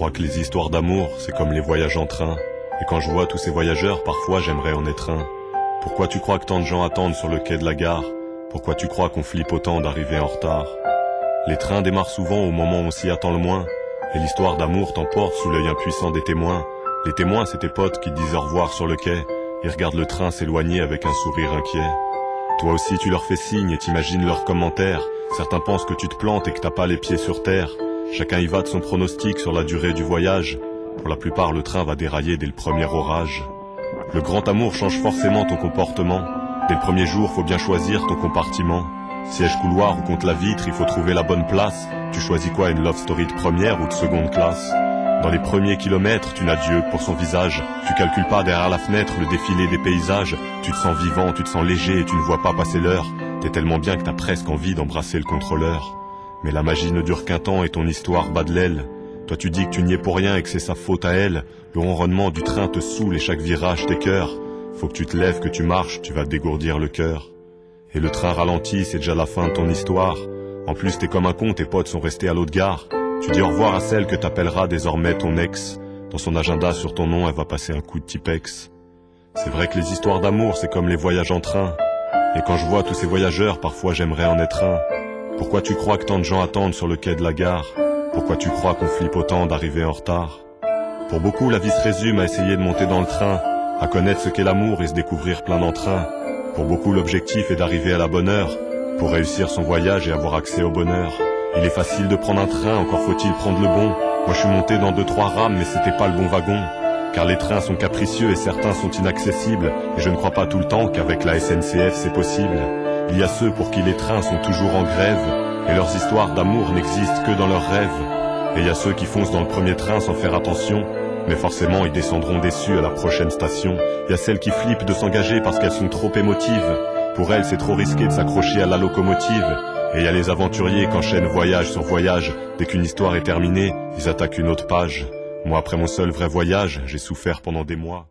crois que les histoires d'amour, c'est comme les voyages en train. Et quand je vois tous ces voyageurs, parfois j'aimerais en être un. Pourquoi tu crois que tant de gens attendent sur le quai de la gare? Pourquoi tu crois qu'on flippe autant d'arriver en retard? Les trains démarrent souvent au moment où on s'y attend le moins. Et l'histoire d'amour t'emporte sous l'œil impuissant des témoins. Les témoins, c'est tes potes qui te disent au revoir sur le quai. Ils regardent le train s'éloigner avec un sourire inquiet. Toi aussi tu leur fais signe et t'imagines leurs commentaires. Certains pensent que tu te plantes et que t'as pas les pieds sur terre. Chacun y va de son pronostic sur la durée du voyage. Pour la plupart, le train va dérailler dès le premier orage. Le grand amour change forcément ton comportement. Dès le premier jour, faut bien choisir ton compartiment. Siège couloir ou contre la vitre, il faut trouver la bonne place. Tu choisis quoi, une love story de première ou de seconde classe? Dans les premiers kilomètres, tu n'as Dieu que pour son visage. Tu calcules pas derrière la fenêtre le défilé des paysages. Tu te sens vivant, tu te sens léger et tu ne vois pas passer l'heure. T'es tellement bien que t'as presque envie d'embrasser le contrôleur. Mais la magie ne dure qu'un temps et ton histoire bat de l'aile. Toi tu dis que tu n'y es pour rien et que c'est sa faute à elle. Le ronronnement du train te saoule et chaque virage t'écœure. Faut que tu te lèves, que tu marches, tu vas te dégourdir le cœur. Et le train ralentit, c'est déjà la fin de ton histoire. En plus t'es comme un con, tes potes sont restés à l'autre gare. Tu dis au revoir à celle que t'appelleras désormais ton ex. Dans son agenda sur ton nom, elle va passer un coup de Tipex. C'est vrai que les histoires d'amour, c'est comme les voyages en train. Et quand je vois tous ces voyageurs, parfois j'aimerais en être un. Pourquoi tu crois que tant de gens attendent sur le quai de la gare? Pourquoi tu crois qu'on flippe autant d'arriver en retard? Pour beaucoup, la vie se résume à essayer de monter dans le train, à connaître ce qu'est l'amour et se découvrir plein d'entrain. Pour beaucoup, l'objectif est d'arriver à la bonne heure, pour réussir son voyage et avoir accès au bonheur. Il est facile de prendre un train, encore faut-il prendre le bon. Moi je suis monté dans 2-3 rames, mais c'était pas le bon wagon. Car les trains sont capricieux et certains sont inaccessibles. Et je ne crois pas tout le temps qu'avec la SNCF c'est possible. Il y a ceux pour qui les trains sont toujours en grève, et leurs histoires d'amour n'existent que dans leurs rêves. Et il y a ceux qui foncent dans le premier train sans faire attention, mais forcément ils descendront déçus à la prochaine station. Il y a celles qui flippent de s'engager parce qu'elles sont trop émotives. Pour elles c'est trop risqué de s'accrocher à la locomotive. Et il y a les aventuriers qui enchaînent voyage sur voyage. Dès qu'une histoire est terminée, ils attaquent une autre page. Moi après mon seul vrai voyage, j'ai souffert pendant des mois.